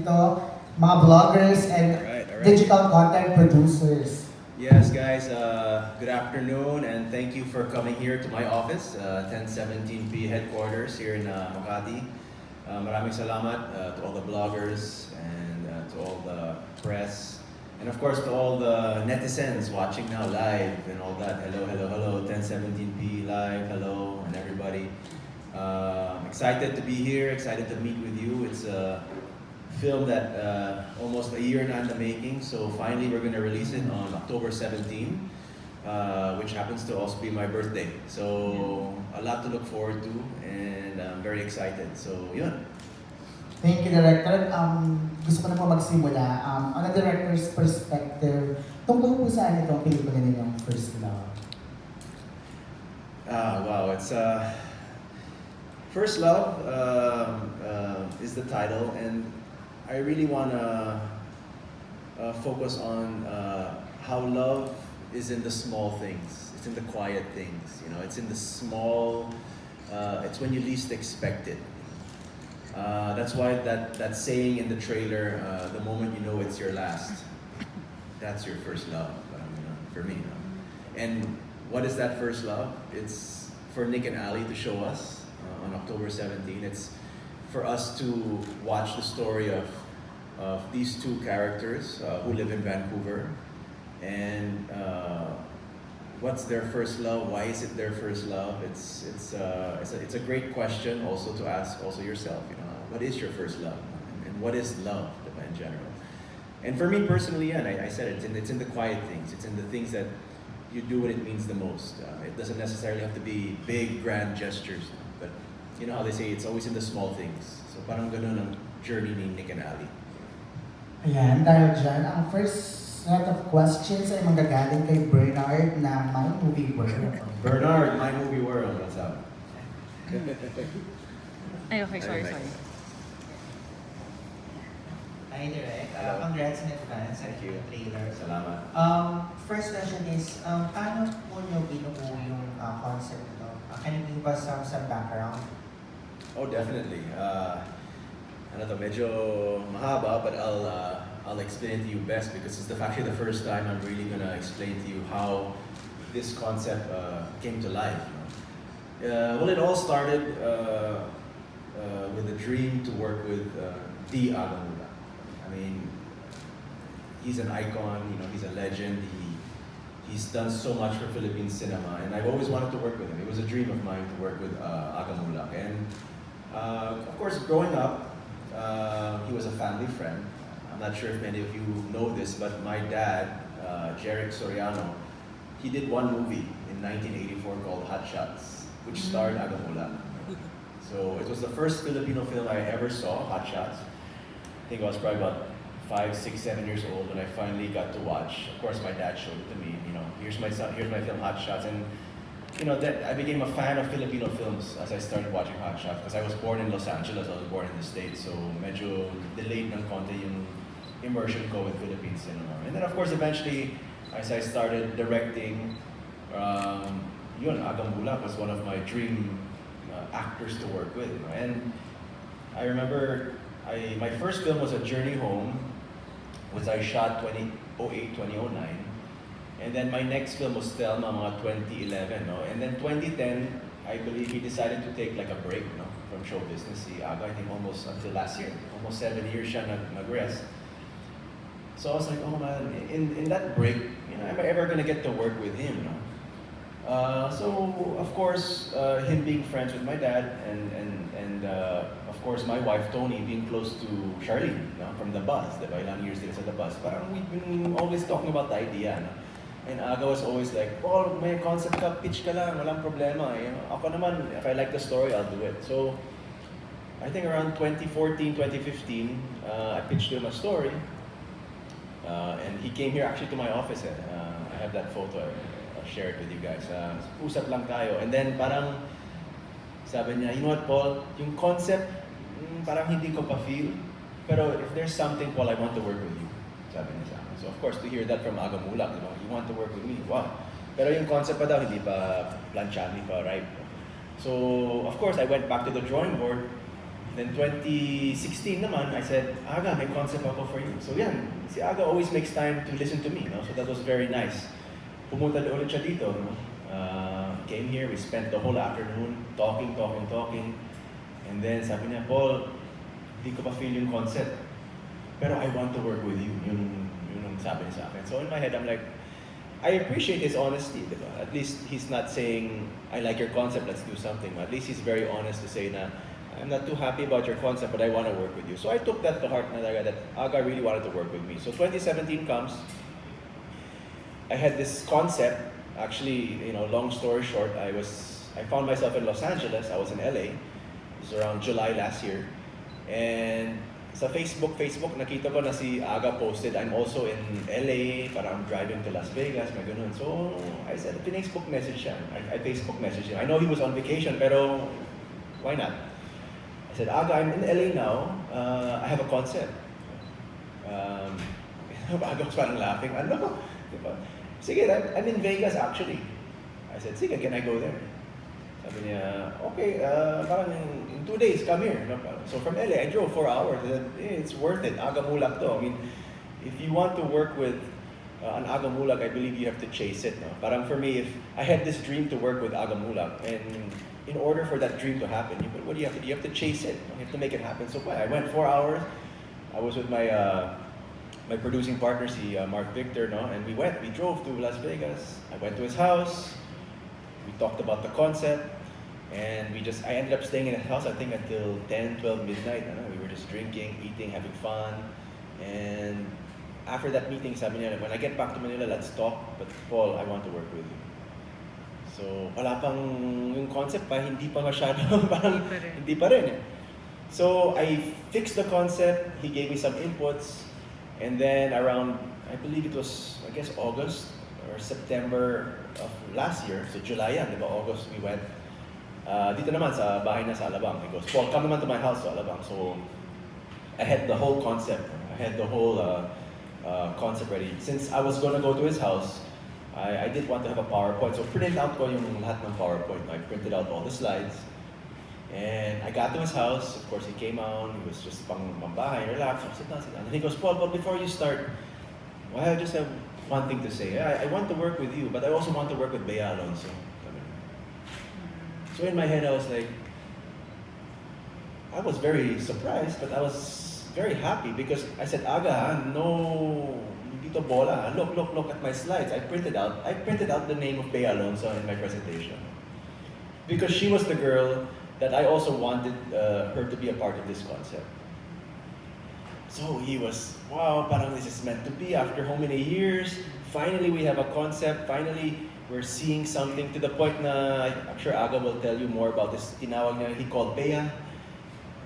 dito, mga vloggers and All right. digital content producers. Yes, guys, good afternoon, and thank you for coming here to my office, 1017P headquarters here in Makati. Maraming salamat to all the bloggers and to all the press, and of course to all the netizens watching now live and all that. Hello, 1017P live, hello, and everybody. Excited to be here, excited to meet with you. It's a film that almost a year na in the making, so finally we're going to release it on October 17, which happens to also be my birthday. So a lot to look forward to, and I'm very excited. So yun. Thank you, Director. Gusto ko na po magsimula. On a director's perspective, tungkol po saan itong pelikula ninyong First Love? Wow, it's First Love is the title, and I really want to focus on how love is in the small things. It's in the quiet things. You know, it's in the small. It's when you least expect it. That's why that saying in the trailer, the moment you know it's your last, that's your first love. For me. And what is that first love? It's for Nick and Ali to show us on October 17. It's for us to watch the story of these two characters who live in Vancouver, and what's their first love? Why is it their first love? It's a great question also to ask also yourself. You know, what is your first love, and what is love in general? And for me personally, and I said it's in the quiet things. It's in the things that you do when it means the most. It doesn't necessarily have to be big, grand gestures, but you know how they say it's always in the small things. So parang ganun ang journey ni Nick and Ali. Ayan, dahil dyan, ang first set of questions ay manggagaling kay Bernard na My Movie World. Bernard, My Movie World, what's up? Ay, okay, sorry. Hi, Direk. Hello. Congrats in advance sa Thank you. trailer. Salamat. First question is, paano po nyo binubuo yung concept nito? Can you give us some background? Oh, definitely. Ano to, medyo mahaba, but I'll explain it to you best because it's actually the first time I'm really gonna explain to you how this concept came to life. Well, it all started with a dream to work with AGA BEA. I mean, he's an icon. You know, he's a legend. He's done so much for Philippine cinema, and I've always wanted to work with him. It was a dream of mine to work with AGA BEA. And of course, growing up, he was a family friend. I'm not sure if many of you know this, but my dad, Direk Soriano, he did one movie in 1984 called Hot Shots, which starred AGA BEA. So it was the first Filipino film I ever saw, Hot Shots. I think I was probably about 5, 6, 7 years old when I finally got to watch. Of course, my dad showed it to me. You know, here's my film, Hot Shots, and you know that I became a fan of Filipino films as I started watching Hot Shots because I was born in Los Angeles. I was born in the States, so medyo delayed ng konti yung immersion ko with Philippine cinema. And then, of course, eventually, as I started directing, AGA BEA was one of my dream actors to work with. You know? And I remember my first film was A Journey Home, which I shot 2008, 2009. And then my next film was Thelma, mga 2011. No? And then 2010, I believe he decided to take like a break, no, from show business. Si Aga, I think almost until last year. Almost 7 years siya nag-rest. So I was like, oh man, in that break, you know, am I ever gonna get to work with him? No? So of course, him being friends with my dad and of course my wife Tony being close to Charlene, no, from The Buzz, diba? Ilang years din sa The Buzz. Parang we've been always talking about the idea, no? And Aga was always like, Paul, may concept ka, pitch ka lang, walang problema. You know? Ako naman, if I like the story, I'll do it. So I think around 2014, 2015, I pitched him a story. And he came here actually to my office. I have that photo. I'll share it with you guys. Usap lang tayo. And then parang sabi niya, you know what, Paul, yung concept, parang hindi ko pa feel. Pero if there's something, Paul, I want to work with you. Sabi niya sa akin. So of course, to hear that from AGA BEA, you know, you want to work with me, wow. Pero yung concept pa daw, hindi pa plancha, hindi pa ripe. So of course, I went back to the drawing board. Then 2016 naman, I said, Aga, may concept ako for you. So yan, si Aga always makes time to listen to me, no? So that was very nice. Pumunta ulit siya dito, no? Came here, we spent the whole afternoon talking. And then sabi niya, Paul, di ko pa feel yung concept. Pero I want to work with you. Yun ang sabi niya sa akin. So in my head, I'm like, I appreciate his honesty, diba? At least he's not saying, I like your concept, let's do something. At least he's very honest to say na, I'm not too happy about your concept, but I want to work with you. So I took that to heart that Aga really wanted to work with me. So 2017 comes, I had this concept, actually, long story short, I found myself in Los Angeles, I was in LA, it was around July last year, and sa Facebook, nakita ko na si Aga posted, I'm also in LA, parang I'm driving to Las Vegas, may ganun. So I said, Facebook message siya. I Facebook messaged him. I know he was on vacation, pero why not? I said, Aga, I'm in LA now, I have a concept. Aga was parang laughing, ano? Diba? Sige, I'm in Vegas actually. I said, sige, can I go there? Sabi niya, okay, parang in 2 days, come here. No? So from LA, I drove 4 hours. It's worth it. Aga Mulak to. I mean, if you want to work with an Aga Mulak, I believe you have to chase it. No? Parang for me, if I had this dream to work with Aga Mulak, and in order for that dream to happen, what do you have to do? You have to chase it. You have to make it happen. So I went 4 hours. I was with my producing partner, si Mark Victor, no? And we drove to Las Vegas. I went to his house. We talked about the concept. And I ended up staying in his house, I think, until 10, 12 midnight. We were just drinking, eating, having fun. And after that meeting, sabi niya, when I get back to Manila, let's talk. But Paul, I want to work with you. So, wala pang yung concept pa, hindi pa masyado, parang hindi pa rin eh. So, I fixed the concept, he gave me some inputs, and then around, I believe it was, I guess, August or September of last year, so July yan, di ba, August, we went. Dito naman sa bahay na sa Alabang. He goes, Paul, come naman to my house sa Alabang. So, I had the whole concept. I had the whole concept ready. Since I was gonna go to his house, I did want to have a PowerPoint. So, printed out ko yung lahat ng PowerPoint. I printed out all the slides. And I got to his house. Of course, he came out. He was just pambahay, relax. Sit down. And he goes, Paul, before you start, I just have one thing to say. I want to work with you, but I also want to work with Bea Alonso. So in my head, I was like, I was very surprised, but I was very happy because I said, Aga, no, dito bola. Look at my slides. I printed out the name of Bea Alonso in my presentation. Because she was the girl that I also wanted her to be a part of this concept. So he was, wow, parang this is meant to be after how many years. Finally, we have a concept. Finally, we're seeing something to the point na I'm sure Aga will tell you more about this. Tinawag niya, he called Bea.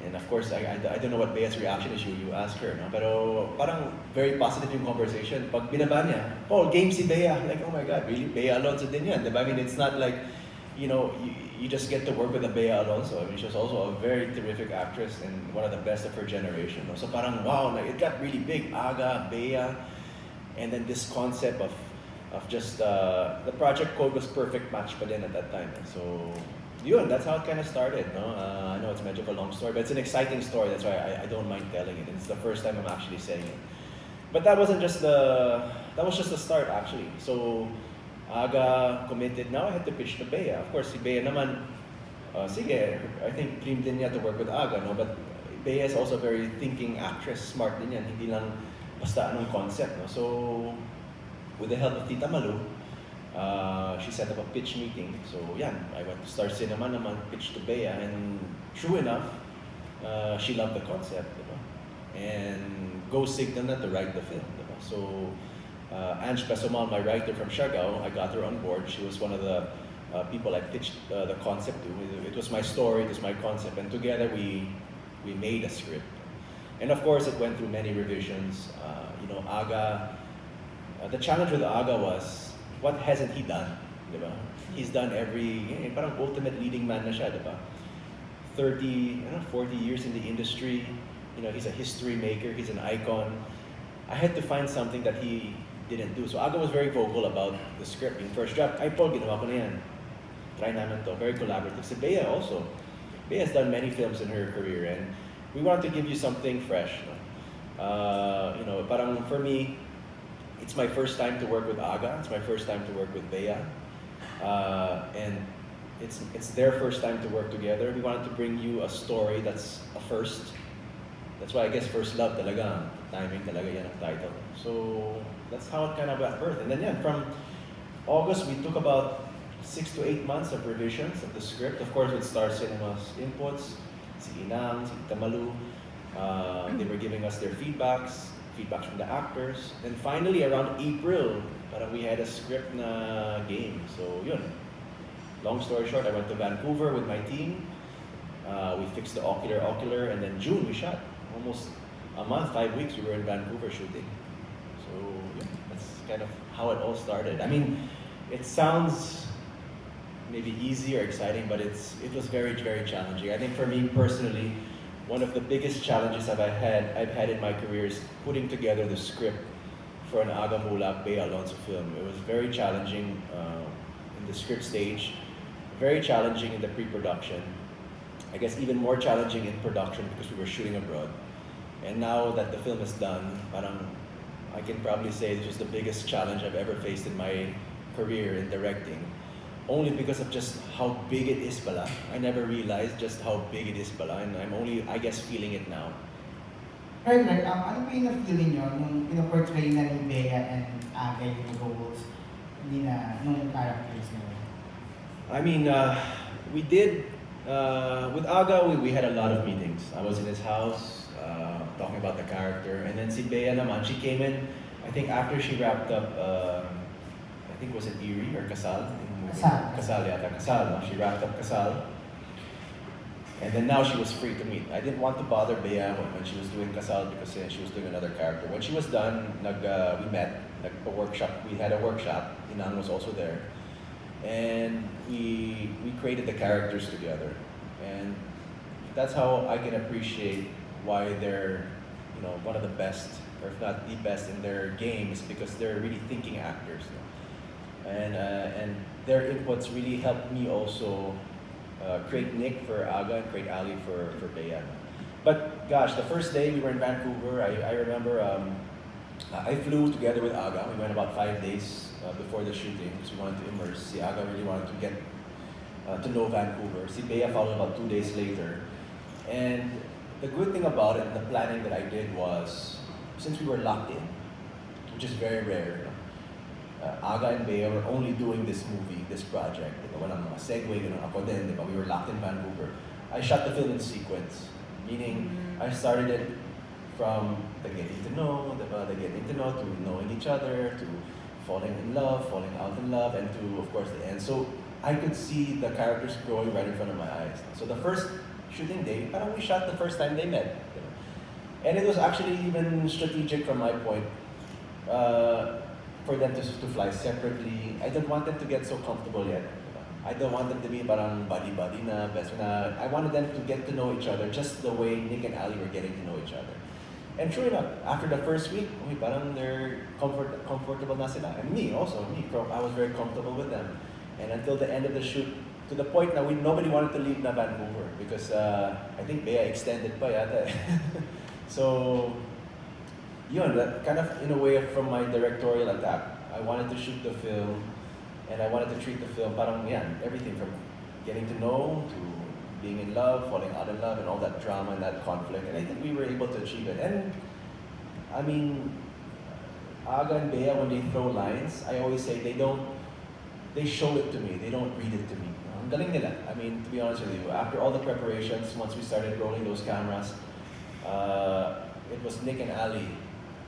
And of course, I don't know what Bea's reaction is. You ask her, no? Pero parang very positive yung conversation. Pag binaba niya, Paul, game si Bea. Like, oh my God, really? Bea Alonso din yan. I mean, it's not like, you just get to work with a Bea Alonso. I mean, she was also a very terrific actress and one of the best of her generation. No? So parang, wow, it got really big. Aga, Bea, and then this concept of just, the project code was perfect match pa din at that time. So, yun, that's how it kind of started, no? I know it's a long story, but it's an exciting story. That's why I don't mind telling it. It's the first time I'm actually saying it. But that was just the start, actually. So, Aga committed. Now I had to pitch to Bea. Of course, si Bea naman, sige, I think dream din niya to work with Aga, no? But Bea is also a very thinking actress, smart din yan. Hindi lang basta anong concept, no? So, with the help of Tita Malu, she set up a pitch meeting. So, yan, I went to Star Cinema naman, pitched to Bea, and true enough, she loved the concept, diba? And go signal na to write the film, diba? So, Ange Pesomal, my writer from Siargao, I got her on board. She was one of the people I pitched the concept to. It was my story, it was my concept, and together we made a script. And of course, it went through many revisions. Aga, the challenge with Aga was, what hasn't he done? Diba? He's done parang ultimate leading man na siya, diba? 40 years in the industry. He's a history maker, he's an icon. I had to find something that he didn't do. So Aga was very vocal about the script. Yung first draft, Paul, ginawa ko na yan. Try namin to. Very collaborative. Si Bea also. Bea has done many films in her career, and we wanted to give you something fresh. No? You know, parang for me, it's my first time to work with AGA. It's my first time to work with Bea, and it's their first time to work together. We wanted to bring you a story that's a first. That's why I guess First Love talaga, timing talaga yan ang title. So that's how it kind of got birth. And then yeah, from August we took about 6 to 8 months of revisions of the script. Of course with Star Cinema's inputs, si Inang, si Tamalu, they were giving us their feedbacks from the actors. And finally around April, parang we had a script na game. So yun. Long story short, I went to Vancouver with my team. We fixed the ocular, and then June we shot. Almost a month, 5 weeks, we were in Vancouver shooting. So yeah, that's kind of how it all started. I mean, it sounds maybe easy or exciting, but it was very, very challenging. I think for me personally, one of the biggest challenges I've had in my career is putting together the script for an AGA BEA Alonso film. It was very challenging in the script stage, very challenging in the pre-production. I guess even more challenging in production because we were shooting abroad. And now that the film is done, parang I can probably say this was the biggest challenge I've ever faced in my career in directing. Only because of just how big it is pala. I never realized just how big it is pala, and I'm only, I guess, feeling it now. Right, like, ano po yung na-feeling nyo nung pinoportray na ni Bea and Aga yung roles nung characters nila? I mean, we did, with Aga, we had a lot of meetings. I was in his house, talking about the character, and then si Bea naman, she came in, I think after she wrapped up, I think was it Erie or Kasal? Kasal yata, Kasal, no? She wrapped up Kasal. And then now she was free to meet. I didn't want to bother Bea when she was doing Kasal because she was doing another character. When she was done, we met, we had a workshop, Inang was also there. And we created the characters together. And that's how I can appreciate why they're, you know, one of the best, or if not the best in their games, because they're really thinking actors. And their inputs really helped me also create Nick for Aga and create Ali for Bea. But gosh, the first day we were in Vancouver, I remember I flew together with Aga. We went about 5 days before the shooting because we wanted to immerse. Si Aga really wanted to get to know Vancouver. Si Bea followed about 2 days later. And the good thing about it, the planning that I did was, since we were locked in, which is very rare, Aga and Bea were only doing this movie, this project. Walang mga segue, ako din, we were locked in Vancouver. I shot the film in sequence, meaning I started it from the getting to know, to knowing each other, to falling in love, falling out in love, and to, of course, the end. So I could see the characters growing right in front of my eyes. So the first shooting day, parang we shot the first time they met. And it was actually even strategic from my point. For them to fly separately. I don't want them to get so comfortable yet. I don't want them to be parang buddy-buddy na, best na. I wanted them to get to know each other just the way Nick and Ali were getting to know each other. And sure enough, after the first week, parang they're comfortable na sila. And me also, I was very comfortable with them. And until the end of the shoot, to the point na nobody wanted to leave na Vancouver because I think Bea extended pa yata. So, yun, that kind of in a way from my directorial attack. I wanted to shoot the film, and I wanted to treat the film parang yan, everything from getting to know to being in love, falling out in love, and all that drama and that conflict. And I think we were able to achieve it. And I mean, Aga and Bea, when they throw lines, I always say they show it to me. They don't read it to me. Ang galing nila. I mean, to be honest with you, after all the preparations, once we started rolling those cameras, it was Nick and Ali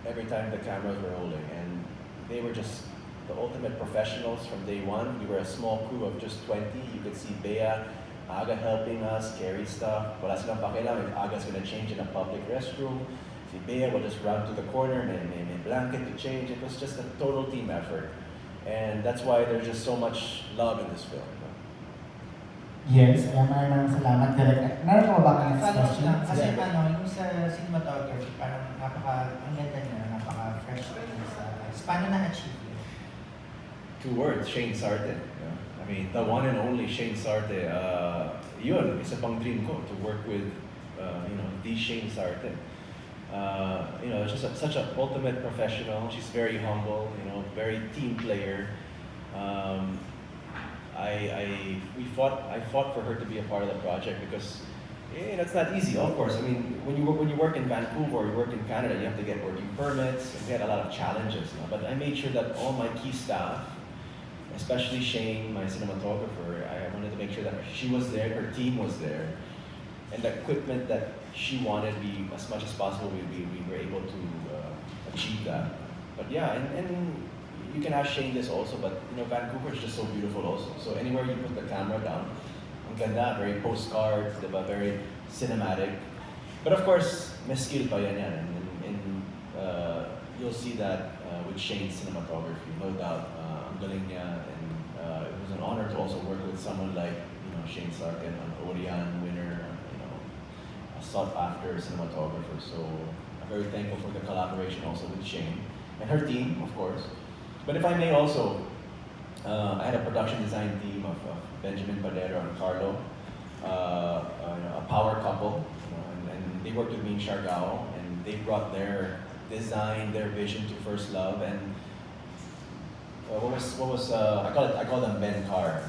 every time the cameras were rolling, and they were just the ultimate professionals from day one. We were a small crew of just 20. You could see Bea, Aga helping us carry stuff. Wala silang pakialam if Aga's gonna change in a public restroom. Si Bea will just run to the corner, may blanket to change. It was just a total team effort. And that's why there's just so much love in this film. Yes, maraming salamat, Direk. Meron ka ba next question? Kasi yung sa cinematography, parang ang ganda niya, napaka-fresh sa paano na-achieve yun? 2 words, Shane Sarte. I mean, the one and only Shane Sarte. yun, isa pang dream ko to work with, the Shane Sarton. Just such an ultimate professional. She's very humble, very team player. I fought for her to be a part of the project because that's not easy. Of course, I mean, when you work in Vancouver or you work in Canada, you have to get working permits and get a lot of challenges. But I made sure that all my key staff, especially Shane, my cinematographer, I wanted to make sure that she was there, her team was there, and the equipment that she wanted, as much as possible, we were able to achieve that. But yeah, and you can ask Shane this also, but Vancouver is just so beautiful also. So anywhere you put the camera down, ang ganda, very postcards, diba? Very cinematic. But of course, may skill pa yan. And you'll see that with Shane's cinematography, no doubt. Ang galing niya, and it was an honor to also work with someone like Shane Sarkin, an Orion winner, a sought-after cinematographer. So I'm very thankful for the collaboration also with Shane and her team, of course. But if I may also, I had a production design team of Benjamin Padero and Carlo, a power couple, and they worked with me in Siargao, and they brought their design, their vision to First Love, and I call them Ben Carr,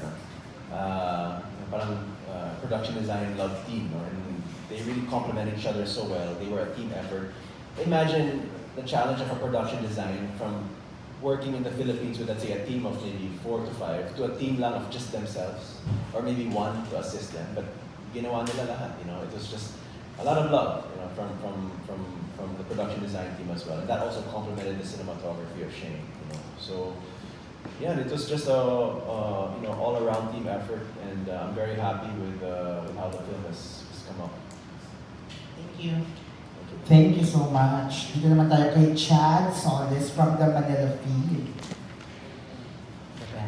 parang production design love team, and they really complement each other so well. They were a team effort. Imagine the challenge of a production design from working in the Philippines with, let's say, a team of maybe 4 to 5 to a team lang of just themselves, or maybe one to assist them. But ginawa nila lahat, it was just a lot of love, from the production design team as well, and that also complemented the cinematography of Shane, So yeah, it was just a all-around team effort, and I'm very happy with how the film has come up. Thank you. Thank you so much. Dito naman tayo kay Chad Solis from the Manila Feed.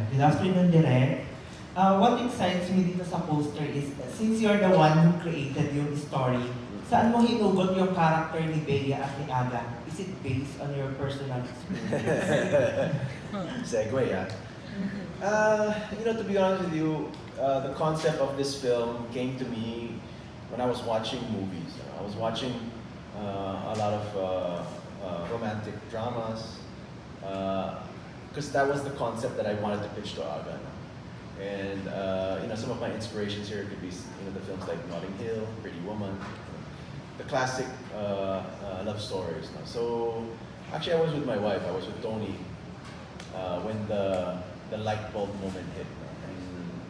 Good afternoon, Direk. What excites me dito sa poster is, since you're the one who created yung story, saan mo hinugot yung character ni Bea at ni Aga? Is it based on your personal experience? Segue, yeah. To be honest with you, the concept of this film came to me when I was watching movies. I was watching a lot of romantic dramas, because that was the concept that I wanted to pitch to Aga. And some of my inspirations here could be the films like Notting Hill, Pretty Woman, the classic love stories. So actually, I was with my wife. I was with Tony when the light bulb moment hit. And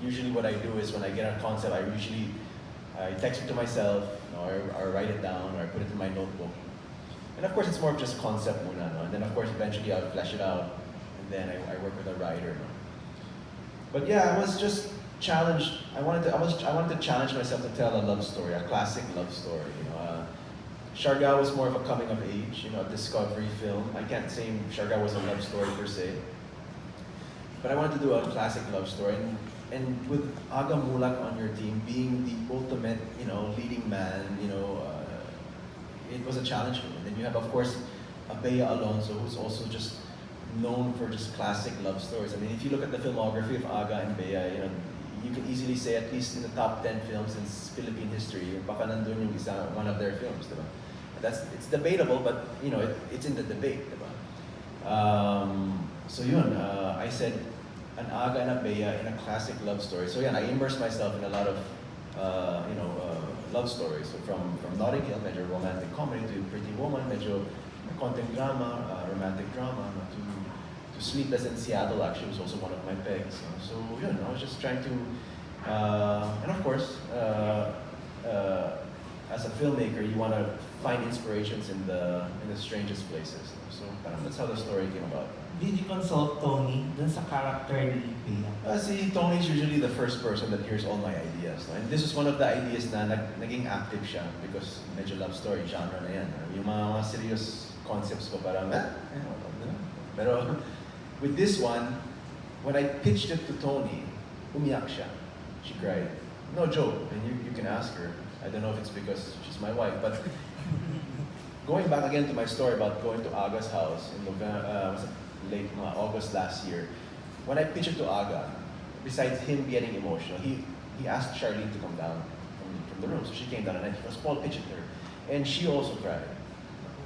usually, what I do is when I get a concept, I text it to myself, or write it down, or I put it in my notebook. And of course, it's more of just concept muna, and then of course, eventually I'll flesh it out, and then I work with a writer. But yeah, I was just challenged. I wanted to challenge myself to tell a love story, a classic love story. Siargao was more of a coming of age, a discovery film. I can't say Siargao was a love story per se, but I wanted to do a classic love story. And with Aga Mulak on your team being the ultimate, leading man, it was a challenge for me. And then you have, of course, Bea Alonso, who's also just known for just classic love stories. I mean, if you look at the filmography of Aga and Bea, you can easily say at least in the top 10 films in Philippine history, baka nandun yung isa, one of their films, diba? It's debatable, but it's in the debate, diba? So yun, I said an Aga and a Bea in a classic love story. So yeah, I immersed myself in a lot of love stories. So from Notting Hill, medyo romantic comedy, to Pretty Woman, medyo konting drama, romantic drama, to Sleepless in Seattle. Actually, was also one of my picks. So yun, I was just trying to, and of course, as a filmmaker, you want to find inspirations in the strangest places. So that's how the story came about. Did you consult Tony dun sa character ni Bea? See, Tony's usually the first person that hears all my ideas. And this is one of the ideas na naging active siya because medyo love story genre na yan. Yung mga serious concepts ko parang, pero with this one, when I pitched it to Tony, umiyak siya. She cried. No joke. And you can ask her. I don't know if it's because she's my wife, but going back again to my story about going to Aga's house in late August last year, when I pitched it to Aga, besides him getting emotional, he asked Charlene to come down from the room. So she came down and he goes, Paul, pitch it to her. And she also cried.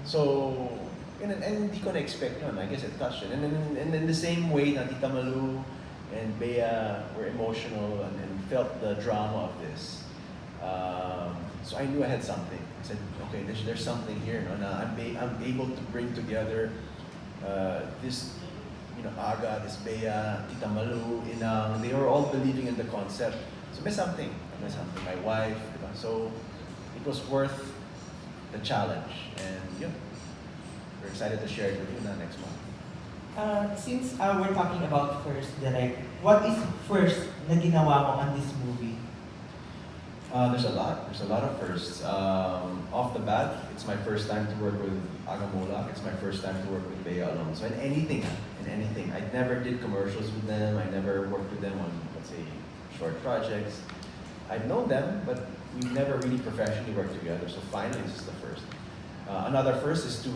So, and hindi ko na-expect yun. I guess it touched it. And in the same way na Tita Malu and Bea were emotional and felt the drama of this. So I knew I had something. I said, okay, there's something here. No? I'm able to bring together this, AGA, this Bea, Tita Malu, Inang. They were all believing in the concept. So may something. My wife. So it was worth the challenge. And yeah, we're excited to share it with you next month. Since we're talking about first, Direk, what is first na ginawa mo on this movie? There's a lot. There's a lot of firsts. Off the bat, it's my first time to work with AGA BEA. It's my first time to work with Bea alone. So in anything. I never did commercials with them. I never worked with them on, let's say, short projects. I've known them, but we've never really professionally worked together. So finally, this is the first. Another first is to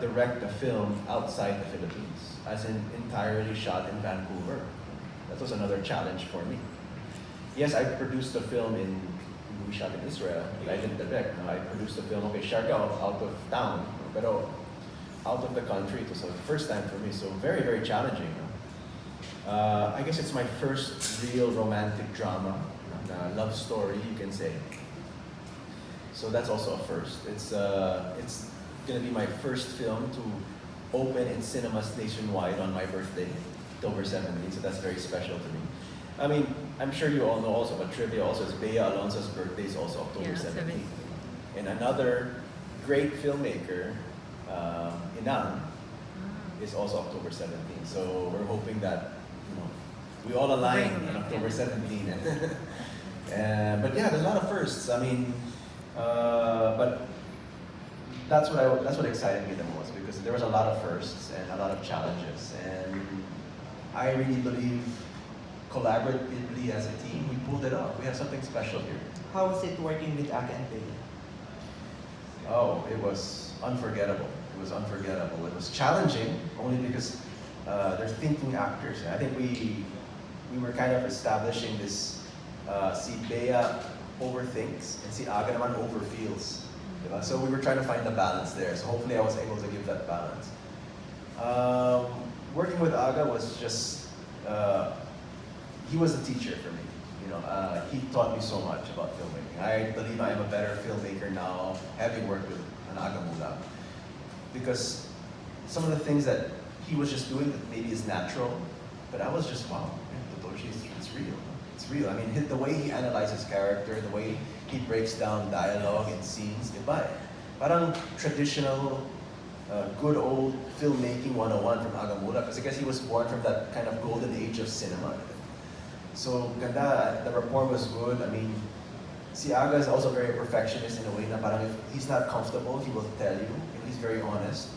direct a film outside the Philippines, as in entirely shot in Vancouver. That was another challenge for me. Yes, I produced a film we shot in Israel, but I didn't direct. I produced a film, Siargao, out of town, but out of the country. It was the first time for me, so very, very challenging. I guess it's my first real romantic drama, love story, you can say. So that's also a first. It's gonna be my first film to open in cinemas nationwide on my birthday, October 17th, so that's very special to me. I mean, I'm sure you all know also, but trivia also is Bea Alonso's birthday is also October 17th. And another great filmmaker, Inang, is also October 17th. So we're hoping that we all align on October 17th. But yeah, there's a lot of firsts. I mean, but that's what excited me the most, because there was a lot of firsts and a lot of challenges, and I really believe collaboratively as a team we pulled it off. We have something special here. How was it working with AGA and Bea? Oh, it was unforgettable. It was unforgettable. It was challenging only because they're thinking actors. I think we were kind of establishing this. Si Bea overthinks and si AGA naman overfeels. Diba? So we were trying to find the balance there. So hopefully I was able to give that balance. Working with AGA was just, he was a teacher for me. He taught me so much about filmmaking. I believe I am a better filmmaker now, having worked with an AGA BEA. Because some of the things that he was just doing that maybe is natural, but I was just, wow, it's real. It's real. I mean, the way he analyzes character, the way he breaks down dialogue and scenes, iba eh. Parang traditional, good old filmmaking 101 from AGA BEA, because I guess he was born from that kind of golden age of cinema. So, ganda, the rapport was good. I mean, si AGA is also very perfectionist in a way na parang if he's not comfortable, he will tell you, and he's very honest.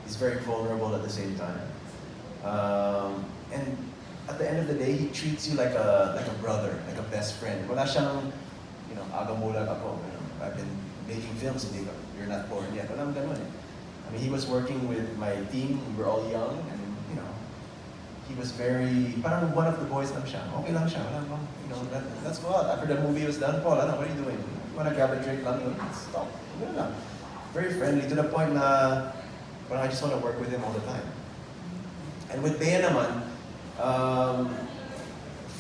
He's very vulnerable at the same time. And at the end of the day, he treats you like a brother, like a best friend. Wala siyang, AGA BEA ako. I've been making films, hindi you're not born yet. Walang ganun eh. I mean, he was working with my team. We were all young, and he was very, parang one of the boys lang siya. Okay lang siya. Let's go out. After the movie was done, Paul, what are you doing? You wanna grab a drink lang? Let's talk. Very friendly, to the point na parang I just want to work with him all the time. And with Bea naman,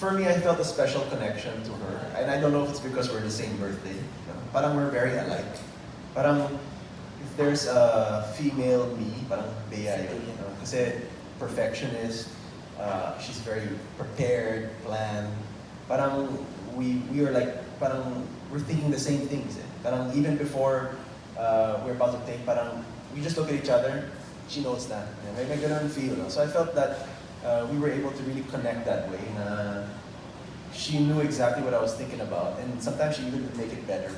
for me, I felt a special connection to her. And I don't know if it's because we're the same birthday. Parang we're very alike. Parang if there's a female me, parang Bea yun. Kasi perfectionist, she's very prepared, planned. Parang we are like, parang we're thinking the same things. Parang even before we're about to take, parang we just look at each other, she knows that. May ganun feel. So I felt that we were able to really connect that way. She knew exactly what I was thinking about, and sometimes she even would make it better.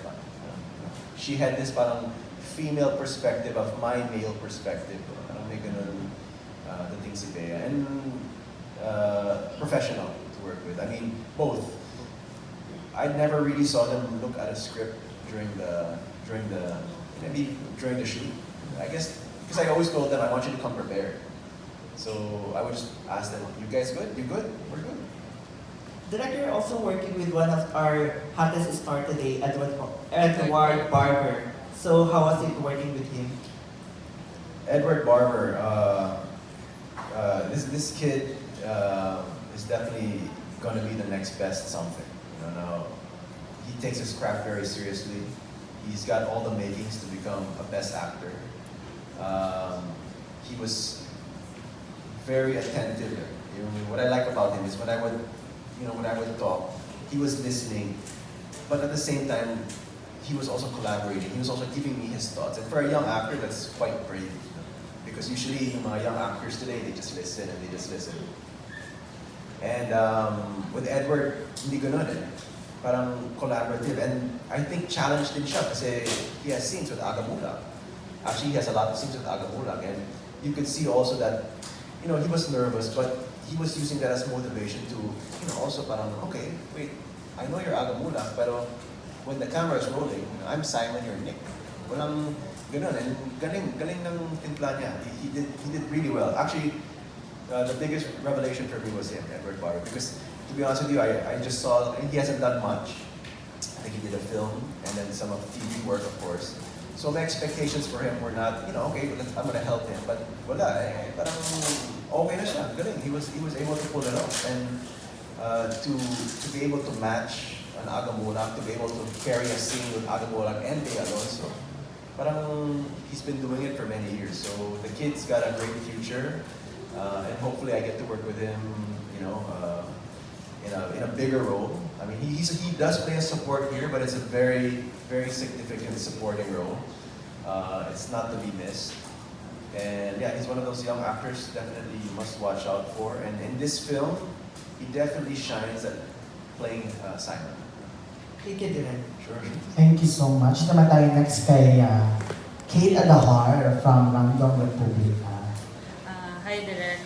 She had this parang female perspective of my male perspective. Parang may ganun the things si Bea. And professional to work with. I mean, both. I never really saw them look at a script during the shoot. I guess because I always told them I want you to come prepared. So I would just ask them, "You guys good? You good? We're good." Director, you're also working with one of our hottest star today, Edward Barber. So how was it working with him? Edward Barber, this kid is definitely going to be the next best something. You know, now he takes his craft very seriously. He's got all the makings to become a best actor. He was very attentive. You know, what I like about him is when I would talk, he was listening, but at the same time, he was also collaborating. He was also giving me his thoughts. And for a young actor, that's quite brave. You know? Because usually, young actors today, they just listen and they just listen. And with Edward, hindi ganun eh. Parang collaborative. And I think challenged din siya kasi he has scenes with AGA BEA. Actually, he has a lot of scenes with AGA BEA. And you could see also that, he was nervous, but he was using that as motivation to, also parang, okay, wait, I know you're AGA BEA, pero when the camera is rolling, I'm Simon, you're Nick. Walang ganun. And galing ng timpla niya. He did really well. Actually, the biggest revelation for me was him, Edward Barber, because to be honest with you, I just saw, he hasn't done much. I think he did a film, and then some of TV work, of course. So my expectations for him were not, okay, I'm gonna help him, but wala, parang okay na siya, galing. He was able to pull it off, and to be able to match an AGA BEA, to be able to carry a scene with AGA BEA and Bea Alonso, parang he's been doing it for many years. So the kid's got a great future, and hopefully I get to work with him, in a bigger role. I mean, he does play a support here, but it's a very, very significant supporting role. It's not to be missed. And yeah, he's one of those young actors definitely you must watch out for. And in this film, he definitely shines at playing Simon. Thank you, Direk. Sure. Thank you so much. Naman tayo next kay Kate Adahar from Random Republica. Hi, Direk.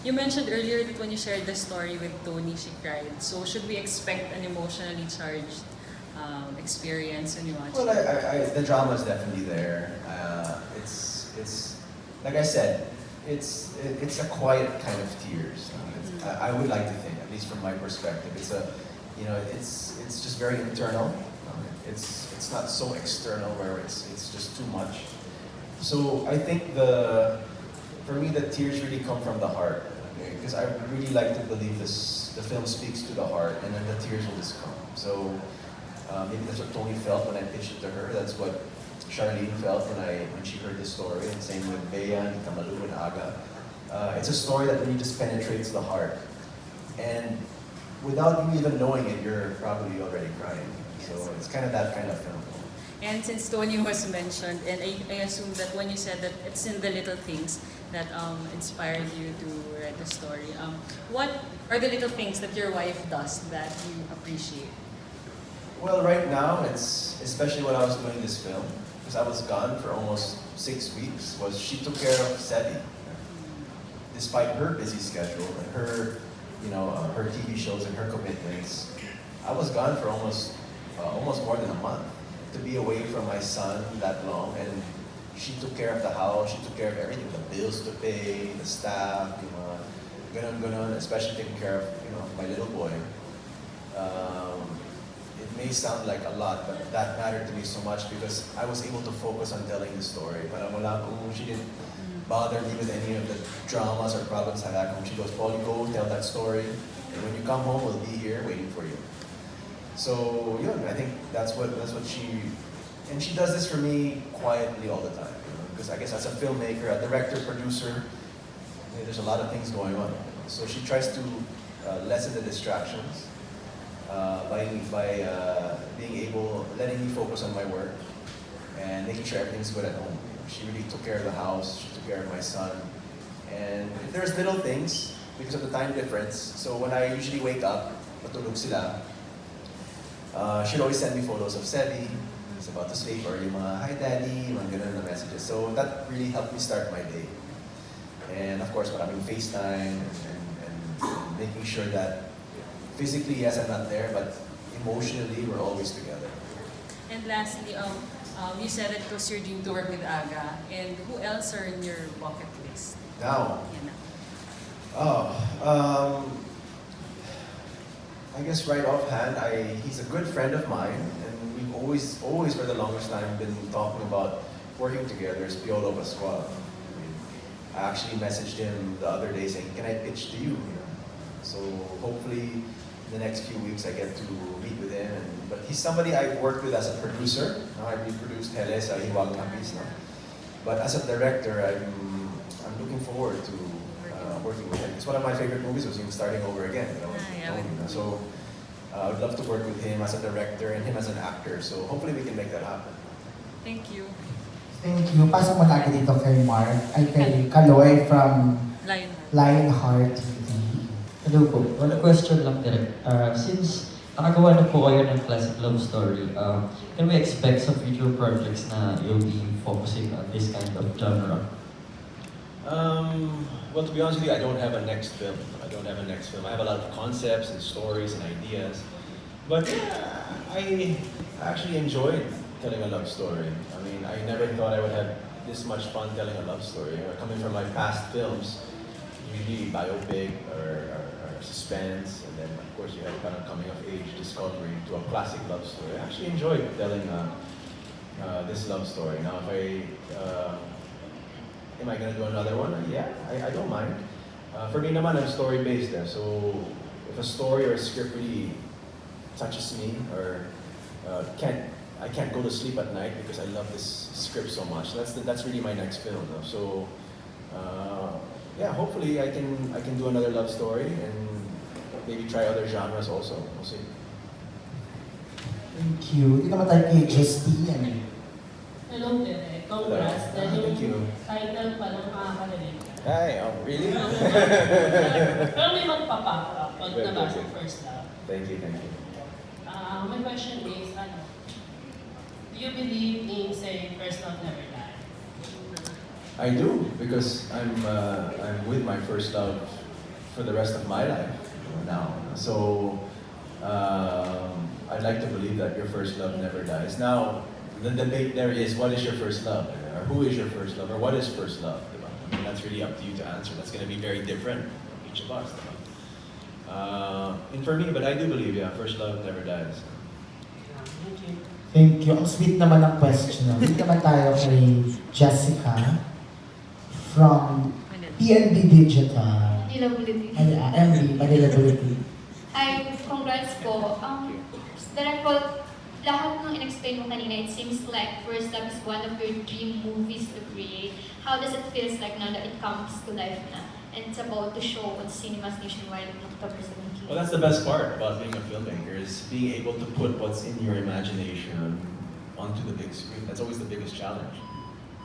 You mentioned earlier that when you shared the story with Tony, she cried. So should we expect an emotionally charged experience when you watch Well, it? the drama is definitely there. It's like I said, it's a quiet kind of tears. I would like to think, at least from my perspective, it's just very internal. It's not so external where it's just too much. So I think for me, the tears really come from the heart. Because I really like to believe the film speaks to the heart, and then the tears will just come. So maybe that's what Tony felt when I pitched it to her. That's what Charlene felt when she heard the story. And same with Bea and Kamalu and AGA. It's a story that really just penetrates the heart. And without you even knowing it, you're probably already crying. So it's kind of that kind of film. And since Tony was mentioned, and I assume that when you said that it's in the little things that inspired you to write the story, what are the little things that your wife does that you appreciate? Well, right now, it's especially when I was doing this film, because I was gone for almost 6 weeks, was she took care of Sebi. Despite her busy schedule and her, her TV shows and her commitments, I was gone for almost more than a month. To be away from my son that long, and she took care of the house, she took care of everything, the bills to pay, the staff, ganon, especially taking care of, my little boy. It may sound like a lot, but that mattered to me so much because I was able to focus on telling the story. Parang she didn't bother me with any of the dramas or problems I had. She goes, Paul, you go tell that story, and when you come home, we'll be here waiting for you. So I think that's what she does this for me quietly all the time. Because I guess as a filmmaker, a director, producer, there's a lot of things going on. So she tries to lessen the distractions by letting me focus on my work and making sure everything's good at home. She really took care of the house. She took care of my son. And there's little things because of the time difference. So when I usually wake up, matulog sila. She'd always send me photos of Sebi, he's about to sleep, or yung mga, hi daddy, mga ganun na messages. So that really helped me start my day. And of course, maraming FaceTime and making sure that physically, yes, I'm not there, but emotionally, we're always together. And lastly, you said that it was your dream to work with AGA, and who else are in your bucket list? Now, Yeah, now. I guess right offhand, he's a good friend of mine, and we've always for the longest time been talking about working together as Piolo Pascual. I actually messaged him the other day saying, "Can I pitch to you?" So hopefully, in the next few weeks, I get to meet with him. But he's somebody I've worked with as a producer. I've produced Hele sa Hiwag Lapis. But as a director, I'm looking forward to working with him. It's one of my favorite movies. Was him starting over again. So I would love to work with him as a director and him as an actor. So hopefully we can make that happen. Thank you. Thank you. Pasok mo na agad dito kay Mark, ay kay Kaloy from Lion. Lionheart TV. Hello po. One question lang direct. Since nakagawa na po kayo ng classic love story, can we expect some future projects na you'll be focusing on this kind of genre? Well, to be honest with you, I don't have a next film. I have a lot of concepts and stories and ideas. But yeah, I actually enjoyed telling a love story. I mean, I never thought I would have this much fun telling a love story. Coming from my past films, usually biopic or suspense, and then of course you have kind of coming of age discovery to a classic love story. I actually enjoyed telling this love story. Now, if am I gonna do another one? Yeah, I don't mind. For me naman, I'm story-based there. So if a story or a script really touches me, or I can't go to sleep at night because I love this script so much. That's really my next film. No? So yeah, hopefully I can do another love story and maybe try other genres also. We'll see. Thank you. Dito naman tayo kay Justine. Hello, Direk. Congrats. Dahil Thank you. yung title pa lang makakarinig ka. Hey, oh, really? Pero may magpapop up pag Wait, nabasa wait. first love. Thank you. My question is, do you believe in saying first love never dies? I do, because I'm with my first love for the rest of my life now. So I'd like to believe that your first love never dies. Now, the debate there is, what is your first love? Or who is your first love? Or what is first love? I mean, that's really up to you to answer. That's going to be very different from each of us. And for me, but I do believe, yeah, first love never dies. Thank you. Thank you. Ang sweet naman ng question. Dito naman tayo kay Jessica from PNB Digital. Manilability. MB, Manilability. Hi, congrats po. Direct po, lahat ng in-explain mo kanina, it seems like First Love is one of your dream movies to create. How does it feel like now that it comes to life na? And it's about to show on cinemas nationwide on October 17. Well, that's the best part about being a filmmaker, is being able to put what's in your imagination onto the big screen. That's always the biggest challenge.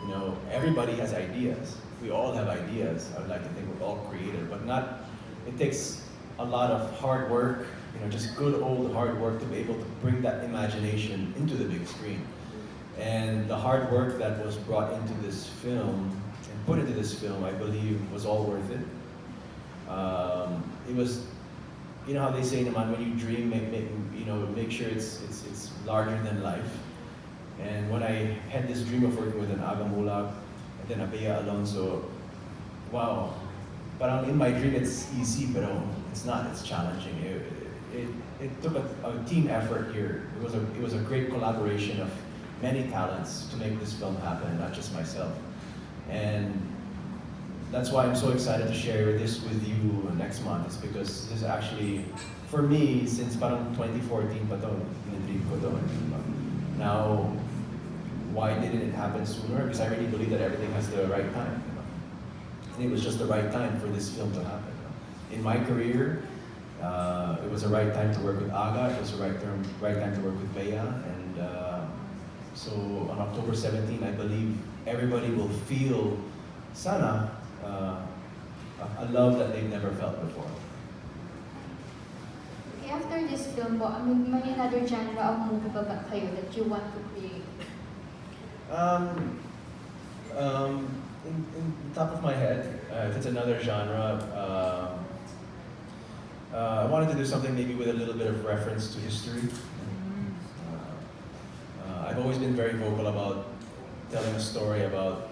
You know, everybody has ideas. We all have ideas. I would like to think we're all creative, but it takes a lot of hard work, just good old hard work to be able to bring that imagination into the big screen. And the hard work that was brought into this film and put into this film, I believe, was all worth it. It was, you know how they say, naman, when you dream, make sure it's larger than life. And when I had this dream of working with an AGA BEA and then AGA Alonso, wow, parang in my dream it's easy, but it's not. It's challenging. It took a team effort here. It was a great collaboration of many talents to make this film happen, not just myself. And that's why I'm so excited to share this with you next month. It's because this is actually, for me, since parang 2014 pa to, dream ko to. Now, why didn't it happen sooner? Because I really believe that everything has the right time. And it was just the right time for this film to happen. In my career, it was the right time to work with AGA. It was the right time to work with BEA. And so on October 17, I believe everybody will feel, sana, a love that they've never felt before. Okay, after this film po, may another genre of movie ba kayo that you want to create? In the top of my head, if it's another genre, I wanted to do something maybe with a little bit of reference to history. I've always been very vocal about telling a story about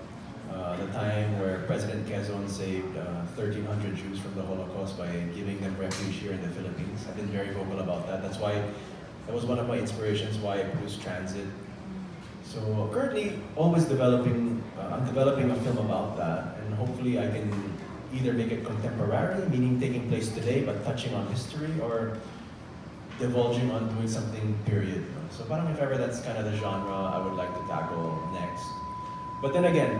the time where President Quezon saved 1,300 Jews from the Holocaust by giving them refuge here in the Philippines. I've been very vocal about that. That's why, that was one of my inspirations why I produced Transit. So currently, always developing, I'm developing a film about that, and hopefully I can either make it contemporary, meaning taking place today but touching on history, or divulging on doing something period. So parang if ever that's kind of the genre I would like to tackle next. But then again,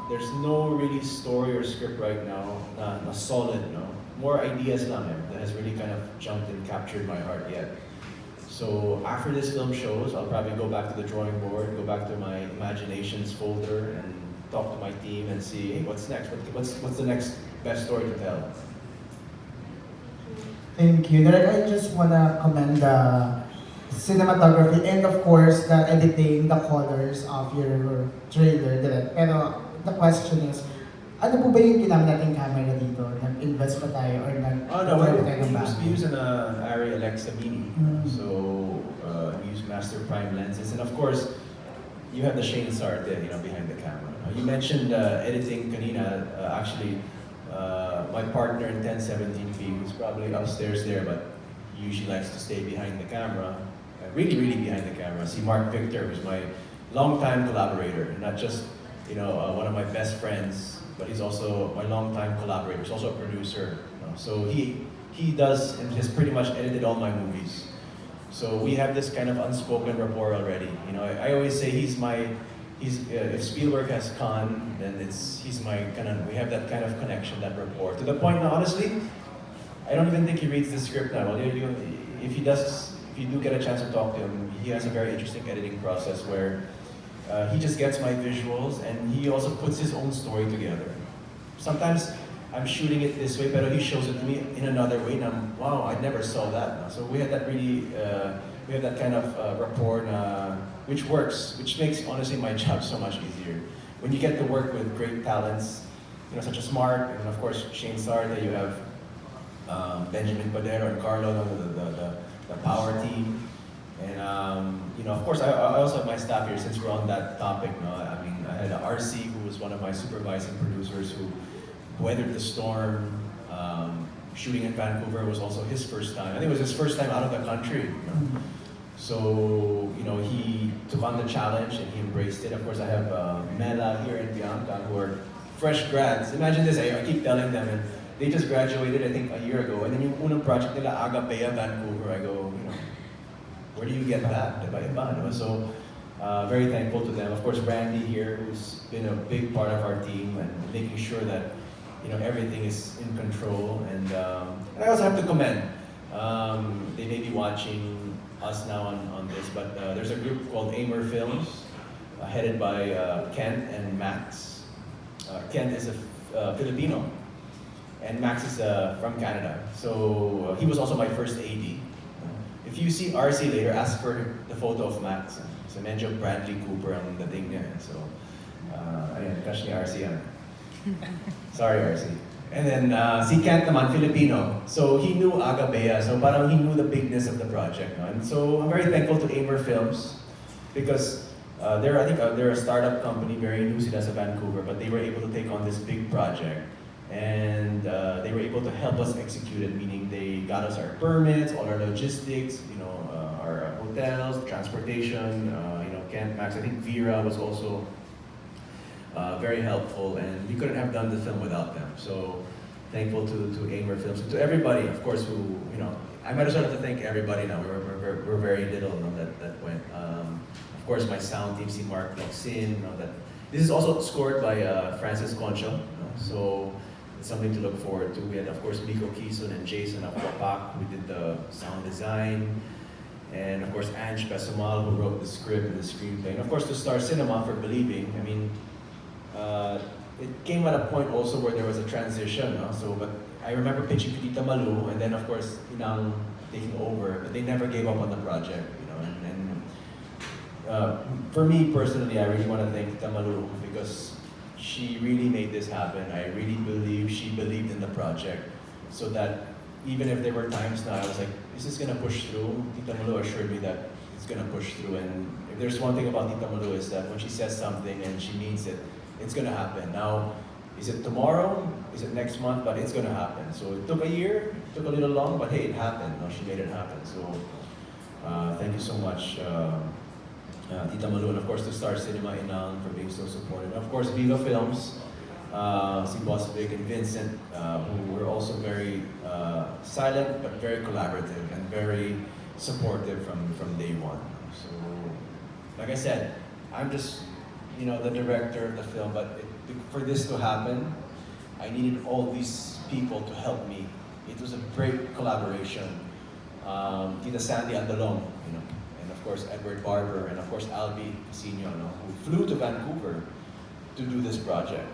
there's no really story or script right now na solid, no? More ideas lang that has really kind of jumped and captured my heart yet. So after this film shows, I'll probably go back to the drawing board, go back to my imaginations folder, and talk to my team and see, hey, what's next? What's the next best story to tell? Thank you. Direk, I just wanna commend the cinematography and of course the editing, the colors of your trailer, Direk. Pero the question is, ano po ba yung ginamit nating camera dito? Nag-invest pa tayo or nag-order tayo ng bago? We use an Arri Alexa Mini. So we use master prime lenses, and of course, you have the Shane Sarte, behind the camera. You mentioned editing kanina. Actually, my partner in 1017p, who's probably upstairs there, but usually likes to stay behind the camera, really behind the camera. See Mark Victor, who's my longtime collaborator, not just one of my best friends, but he's also my longtime collaborator. He's also a producer. So he does and has pretty much edited all my movies. So we have this kind of unspoken rapport already. I always say if Spielberg has Khan, then he's my we have that kind of connection, that rapport. To the point now, honestly, I don't even think he reads the script now. Well, if you do get a chance to talk to him, he has a very interesting editing process where he just gets my visuals and he also puts his own story together. Sometimes I'm shooting it this way, but he shows it to me in another way, and I'm, wow, I never saw that. So we had that really, we have that kind of rapport, which works, which makes, honestly, my job so much easier. When you get to work with great talents, such as Mark, and of course, Shane Sarte, you have Benjamin Padero and Carlo, the power team. And of course, I also have my staff here, since we're on that topic. I had RC, who was one of my supervising producers, who weathered the storm. Shooting in Vancouver was also his first time. I think it was his first time out of the country. So he took on the challenge and he embraced it. Of course, I have Mela here and Bianca, who are fresh grads. Imagine this, I keep telling them, and they just graduated, I think, a year ago. And then yung unang project nila, AGA BEA, Vancouver. I go, where do you get that? So, very thankful to them. Of course, Randy here, who's been a big part of our team and making sure that everything is in control. And I also have to commend. They may be watching us now on this, but there's a group called Amer Films, headed by Kent and Max. Kent is a Filipino, and Max is from Canada. So he was also my first AD. If you see RC later, ask for the photo of Max. So medyo Bradley Cooper ang dating niya. So, ayun, crush ni RC yan. Sorry, RC. And then, si Kent naman, Filipino. So he knew AGA BEA. So parang he knew the bigness of the project. No? And so I'm very thankful to Amer Films because they're a startup company, very new sila sa Vancouver, but they were able to take on this big project. And they were able to help us execute it, meaning they got us our permits, all our logistics, our hotels, transportation, Kent, Max. I think Vera was also very helpful, and we couldn't have done the film without them. So thankful to Amer Films, and to everybody, of course, who, I might as well have to thank everybody now. We're very little that went. Of course, my sound team, si Mark Lexin, that this is also scored by Francis Concho, so it's something to look forward to. We had, of course, Miko Kison and Jason of Wapak, who did the sound design. And of course, Ange Pesumal, who wrote the script and the screenplay. And of course, to Star Cinema for Believing. I mean, it came at a point also where there was a transition. But I remember pitching to Tita Malu, and then of course, Inang taking over. But they never gave up on the project, for me personally, I really want to thank Tita Malu because she really made this happen. I really believe she believed in the project, so that even if there were times now I was like, is this gonna push through? Tita Malu assured me that it's gonna push through. And if there's one thing about Tita Malu is that when she says something and she means it, it's gonna happen. Now, Is it tomorrow? Is it next month? But it's gonna happen. So it took a year, it took a little long, but hey, it happened. No, she made it happen. So thank you so much, Tita Malu, and of course to Star Cinema Inang for being so supportive. And of course, Viva Films, si Boss Vic and Vincent, who were also very silent but very collaborative and very supportive from day one. So, like I said, I'm just, the director of the film, but for this to happen, I needed all these people to help me. It was a great collaboration. Tita Sandy Andalong, and of course EDWARD Barber, and of course Albie Casino, who flew to Vancouver to do this project.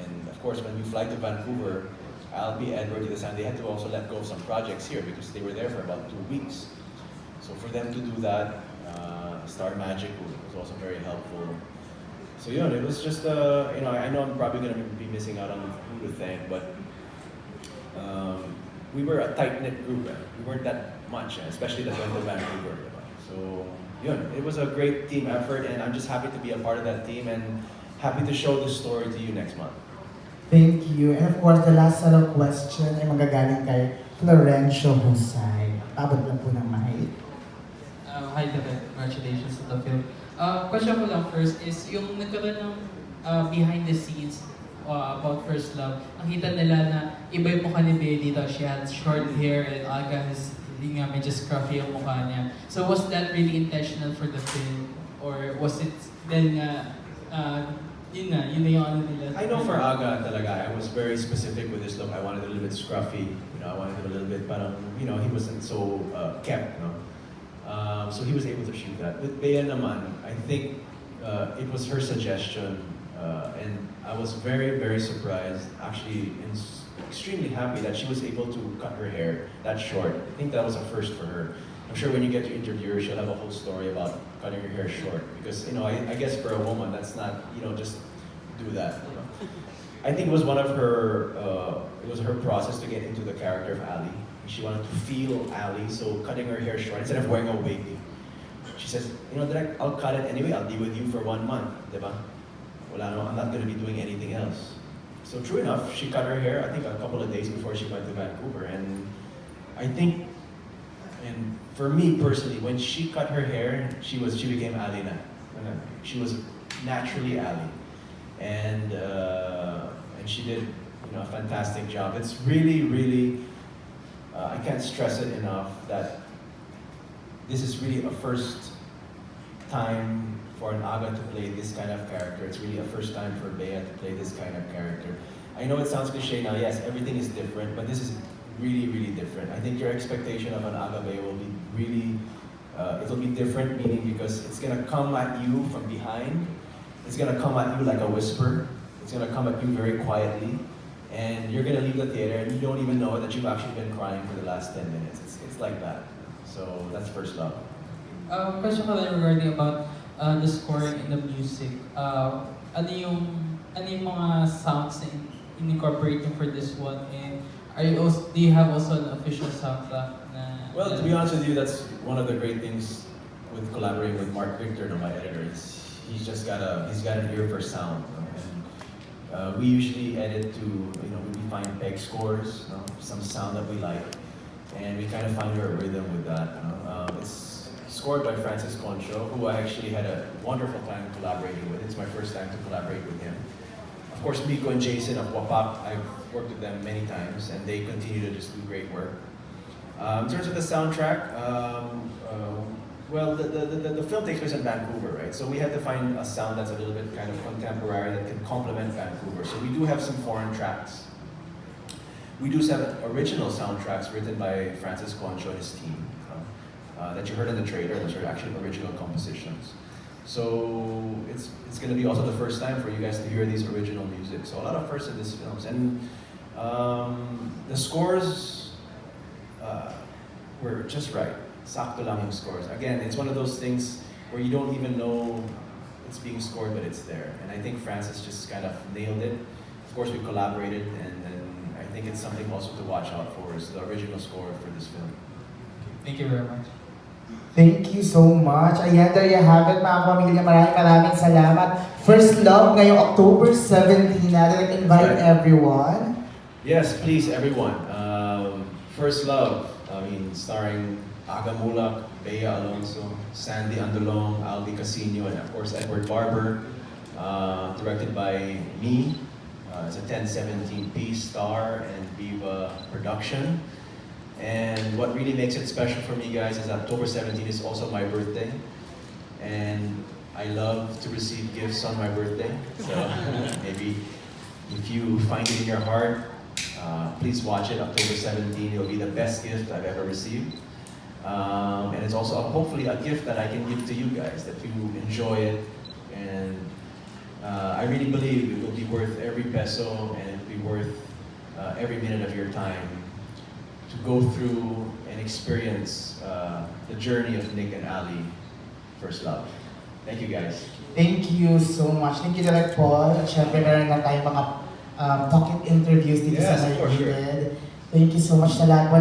And of course, when we fly to Vancouver, Albie, Edward, Tita Sandy had to also let go of some projects here because they were there for about 2 weeks. So for them to do that, Star Magic was also very helpful. So it was just, I know I'm probably going to be missing out on who to thank, but we were a tight-knit group. We weren't that much, especially that went to Vancouver. So it was a great team effort, and I'm just happy to be a part of that team and happy to show this story to you next month. Thank you. And of course, the last set of question ay magagaling kay Florencio Husay. Abot lang po ng mic. Hi, Direk. Congratulations on the film. Question ko lang first is, yung nagkaroon ng behind the scenes about First Love, nakita nila na iba yung mukha ni Bea dito. She had short hair and Aga has, hindi nga, medyo scruffy yung mukha niya. So was that really intentional for the film? Or was it then yun na yung ano nila? I know for Aga talaga, I was very specific with this look. I wanted it a little bit scruffy. I wanted it a little bit, parang, he wasn't so kept, no? So he was able to shoot that. With Bea naman, I think it was her suggestion, and I was very, very surprised, actually, and extremely happy that she was able to cut her hair that short. I think that was a first for her. I'm sure when you get to interview her, she'll have a whole story about cutting her hair short. Because, I guess for a woman, that's not, just do that. I think it was one of her, it was her process to get into the character of Ali. She wanted to feel Ali, so cutting her hair short instead of wearing a wig. She says, Direk, I'll cut it anyway, I'll be with you for 1 month, diba? Wala no, I'm not going to be doing anything else. So true enough, she cut her hair, I think a couple of days before she went to Vancouver. And I think, and for me personally, when she cut her hair, she became Ali na. She was naturally Ali. And she did a fantastic job. It's really, really, I can't stress it enough that this is really a first time for an Aga to play this kind of character. It's really a first time for Bea to play this kind of character. I know it sounds cliche now, yes, everything is different, but this is really, really different. I think your expectation of an AGA BEA will be really, it'll be different, meaning because it's gonna come at you from behind. It's gonna come at you like a whisper. It's gonna come at you very quietly. And you're gonna leave the theater and you don't even know that you've actually been crying for the last 10 minutes. It's like that. So that's First Love. Question ko lang regarding about the scoring and the music. Ano yung mga sounds na incorporating for this one? And do you have also an official soundtrack? Well, to be honest with you, that's one of the great things with collaborating with Mark Victor, my editor. He's got an ear for sound. And we usually edit to, we find peg scores, some sound that we like, and we kind of find our rhythm with that. It's scored by Francis Concho, who I actually had a wonderful time collaborating with. It's my first time to collaborate with him. Of course, Miko and Jason of Wapak, I've worked with them many times, and they continue to just do great work. In terms of the soundtrack, well, the film takes place in Vancouver, right? So we had to find a sound that's a little bit kind of contemporary that can complement Vancouver. So we do have some foreign tracks. We do have original soundtracks written by Francis Concho and his team that you heard in the trailer. Those are actually original compositions. So it's going to be also the first time for you guys to hear these original music. So a lot of firsts in these films. And the scores were just right. Sakto lang yung scores. Again, it's one of those things where you don't even know it's being scored, but it's there. And I think Francis just kind of nailed it. Of course, we collaborated, and I think it's something also to watch out for, is the original score for this film. Thank you very much. Thank you so much. Ayan, there you have it, mga pamilya. Maraming salamat. First Love ngayong October 17 na. Direct invite Right. everyone. Yes, please, everyone. First Love, starring AGA BEA Alonso, Sandy Andolong, Aldi Casino, and of course Edward Barber. Directed by me. It's a 10/17 Star and Viva production. And what really makes it special for me, guys, is October 17 is also my birthday. And I love to receive gifts on my birthday. So maybe if you find it in your heart, please watch it, October 17. It'll be the best gift I've ever received. And it's also hopefully a gift that I can give to you guys, that you enjoy it. And I really believe it will be worth every peso, and it will be worth every minute of your time to go through and experience the journey of Nick and Ali, First Love. Thank you, guys. Thank you so much. Thank you, Direk Paul. At syempre, meron na tayong mga pocket interviews dito Yes, sa of course, sure. Maybelline. Thank you so much sa lahat.